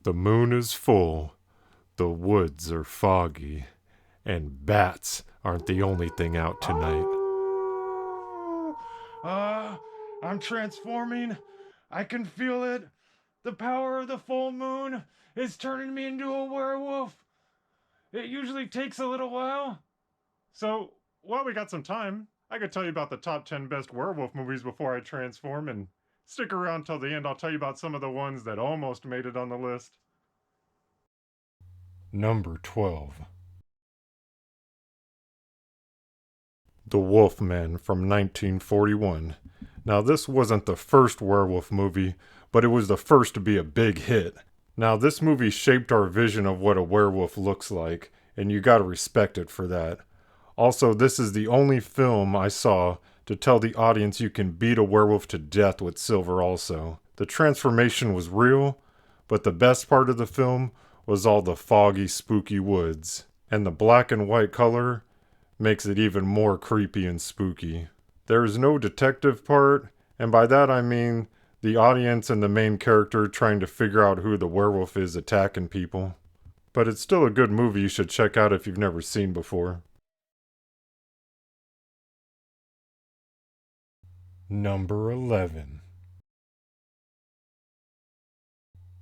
The moon is full, the woods are foggy, and bats aren't the only thing out tonight. I'm transforming. I can feel it. The power of the full moon is turning me into a werewolf. It usually takes a little while. So, while we got some time, I could tell you about the top 10 best werewolf movies before I transform, and stick around till the end. I'll tell you about some of the ones that almost made it on the list. Number 12. The Wolfman from 1941. Now, this wasn't the first werewolf movie, but it was the first to be a big hit. Now, this movie shaped our vision of what a werewolf looks like, and you gotta respect it for that. Also, this is the only film I saw to tell the audience you can beat a werewolf to death with silver also. The transformation was real, but the best part of the film was all the foggy, spooky woods. And the black and white color makes it even more creepy and spooky. There is no detective part, and by that I mean the audience and the main character trying to figure out who the werewolf is attacking people. But it's still a good movie you should check out if you've never seen before. Number 11.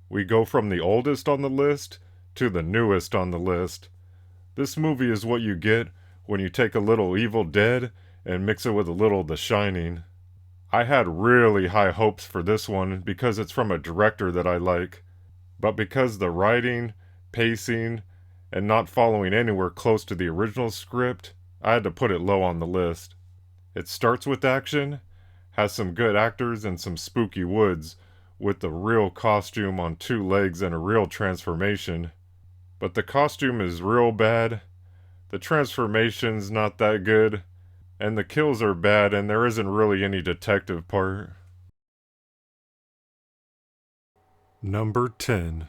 We go from the oldest on the list to the newest on the list. This movie is what you get when you take a little Evil Dead and mix it with a little The Shining. I had really high hopes for this one because it's from a director that I like. But because the writing, pacing, and not following anywhere close to the original script, I had to put it low on the list. It starts with action, has some good actors and some spooky woods, with the real costume on two legs and a real transformation. But the costume is real bad, the transformation's not that good, and the kills are bad and there isn't really any detective part. Number 10.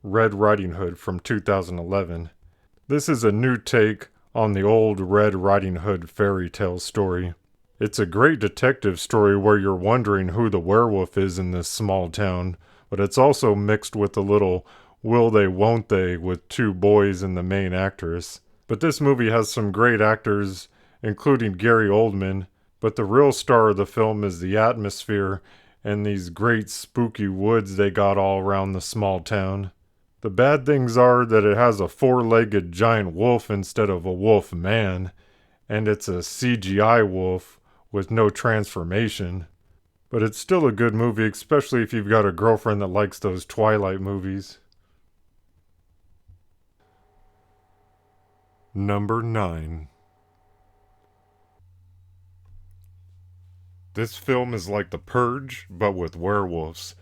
Red Riding Hood from 2011. This is a new take on the old Red Riding Hood fairy tale story. It's a great detective story where you're wondering who the werewolf is in this small town, but it's also mixed with a little will they won't they with two boys and the main actress. But this movie has some great actors, including Gary Oldman, but the real star of the film is the atmosphere and these great spooky woods they got all around the small town. The bad things are that it has a four-legged giant wolf instead of a wolf man, and it's a CGI wolf with no transformation. But it's still a good movie, especially if you've got a girlfriend that likes those Twilight movies. Number 9. This film is like The Purge, but with werewolves.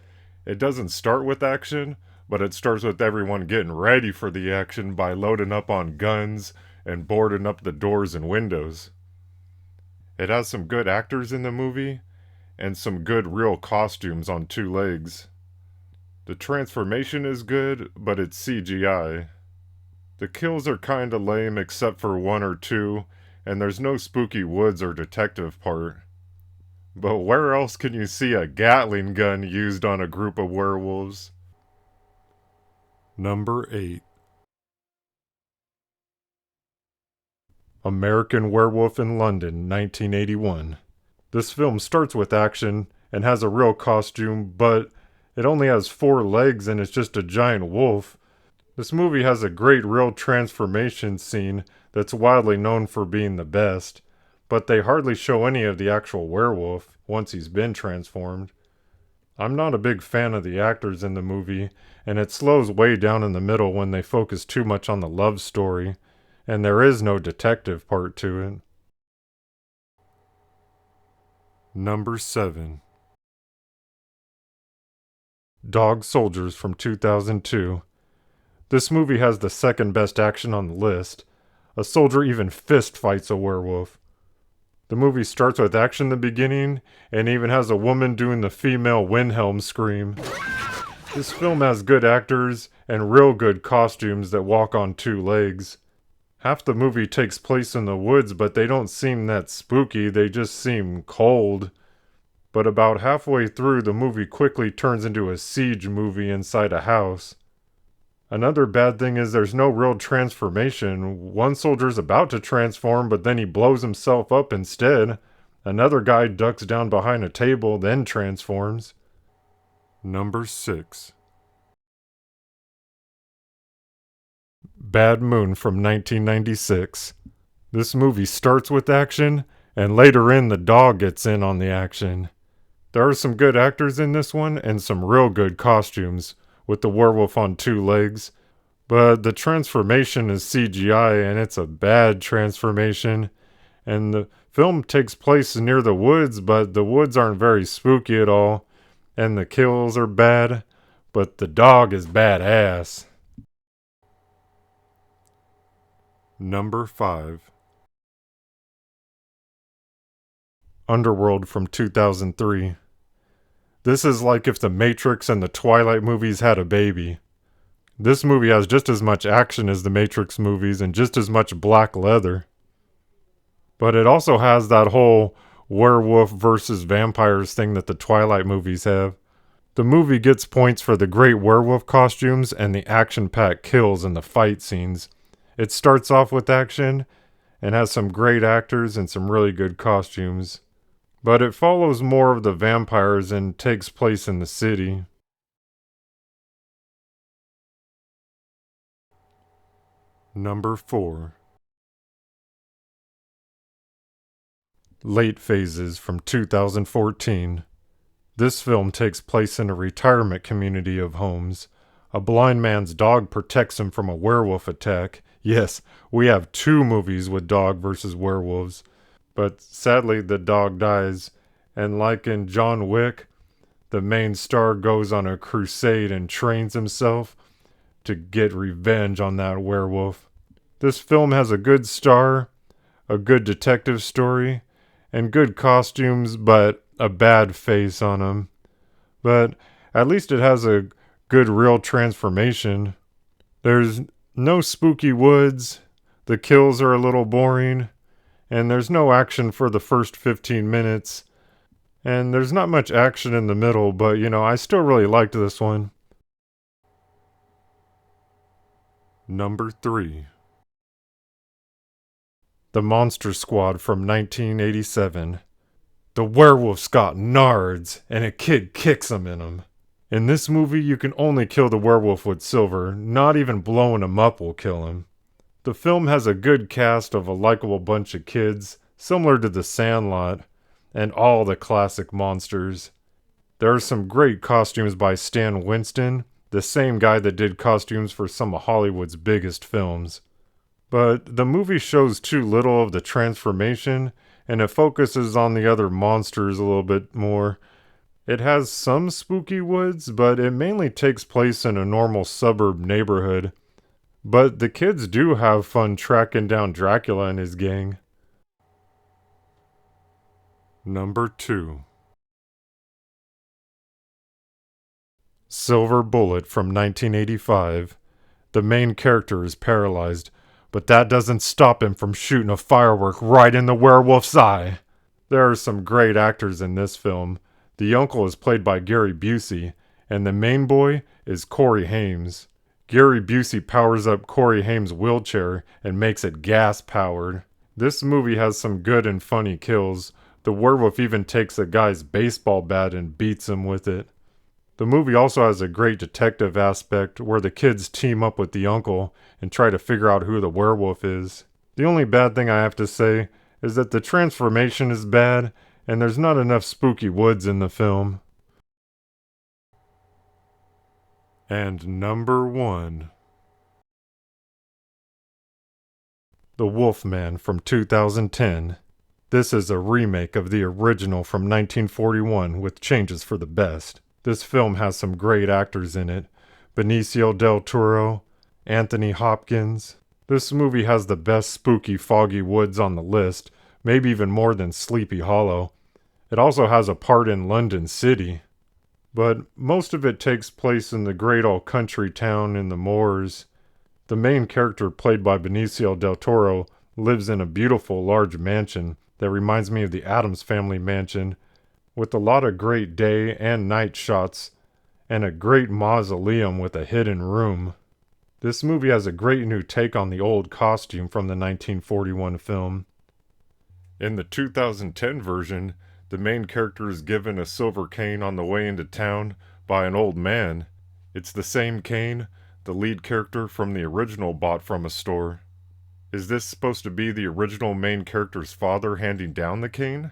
It doesn't start with action, but it starts with everyone getting ready for the action by loading up on guns and boarding up the doors and windows. It has some good actors in the movie, and some good real costumes on two legs. The transformation is good, but it's CGI. The kills are kinda lame except for one or two, and there's no spooky woods or detective part. But where else can you see a Gatling gun used on a group of werewolves? Number 8. American Werewolf in London, 1981. This film starts with action and has a real costume, but it only has four legs and it's just a giant wolf. This movie has a great real transformation scene that's widely known for being the best, but they hardly show any of the actual werewolf once he's been transformed. I'm not a big fan of the actors in the movie, and it slows way down in the middle when they focus too much on the love story, and there is no detective part to it. Number 7. Dog Soldiers from 2002. This movie has the second best action on the list. A soldier even fist fights a werewolf. The movie starts with action in the beginning, and even has a woman doing the female Wilhelm scream. This film has good actors and real good costumes that walk on two legs. Half the movie takes place in the woods, but they don't seem that spooky, they just seem cold. But about halfway through, the movie quickly turns into a siege movie inside a house. Another bad thing is there's no real transformation. One soldier's about to transform, but then he blows himself up instead. Another guy ducks down behind a table, then transforms. Number 6. Bad Moon from 1996. This movie starts with action, and later in the dog gets in on the action. There are some good actors in this one, and some real good costumes, with the werewolf on 2 legs. But the transformation is CGI, and it's a bad transformation. And the film takes place near the woods, but the woods aren't very spooky at all. And the kills are bad, but the dog is badass. Number 5. Underworld from 2003. This is like if The Matrix and the Twilight movies had a baby. This movie has just as much action as the Matrix movies and just as much black leather. But it also has that whole werewolf versus vampires thing that the Twilight movies have. The movie gets points for the great werewolf costumes and the action-packed kills in the fight scenes. It starts off with action and has some great actors and some really good costumes. But it follows more of the vampires and takes place in the city. Number 4. Late Phases from 2014. This film takes place in a retirement community of homes. A blind man's dog protects him from a werewolf attack. Yes, we have 2 movies with dog versus werewolves. But sadly, the dog dies. And like in John Wick, the main star goes on a crusade and trains himself to get revenge on that werewolf. This film has a good star, a good detective story, and good costumes, but a bad face on them. But at least it has a good real transformation. There's no spooky woods, the kills are a little boring, and there's no action for the first 15 minutes. And there's not much action in the middle, but I still really liked this one. Number 3. The Monster Squad from 1987. The werewolf's got nards, and a kid kicks him in them. In this movie, you can only kill the werewolf with silver. Not even blowing him up will kill him. The film has a good cast of a likable bunch of kids, similar to The Sandlot, and all the classic monsters. There are some great costumes by Stan Winston, the same guy that did costumes for some of Hollywood's biggest films. But the movie shows too little of the transformation, and it focuses on the other monsters a little bit more. It has some spooky woods, but it mainly takes place in a normal suburb neighborhood. But the kids do have fun tracking down Dracula and his gang. Number 2. Silver Bullet from 1985. The main character is paralyzed, but that doesn't stop him from shooting a firework right in the werewolf's eye. There are some great actors in this film. The uncle is played by Gary Busey, and the main boy is Corey Haim. Gary Busey powers up Corey Haim's wheelchair and makes it gas-powered. This movie has some good and funny kills. The werewolf even takes a guy's baseball bat and beats him with it. The movie also has a great detective aspect where the kids team up with the uncle and try to figure out who the werewolf is. The only bad thing I have to say is that the transformation is bad and there's not enough spooky woods in the film. And number 1. The Wolfman from 2010. This is a remake of the original from 1941 with changes for the best. This film has some great actors in it. Benicio del Toro, Anthony Hopkins. This movie has the best spooky foggy woods on the list, maybe even more than Sleepy Hollow. It also has a part in London City. But most of it takes place in the great old country town in the moors. The main character, played by Benicio del Toro, lives in a beautiful large mansion that reminds me of the Addams Family mansion, with a lot of great day and night shots, and a great mausoleum with a hidden room. This movie has a great new take on the old costume from the 1941 film. In the 2010 version, the main character is given a silver cane on the way into town by an old man. It's the same cane the lead character from the original bought from a store. Is this supposed to be the original main character's father handing down the cane?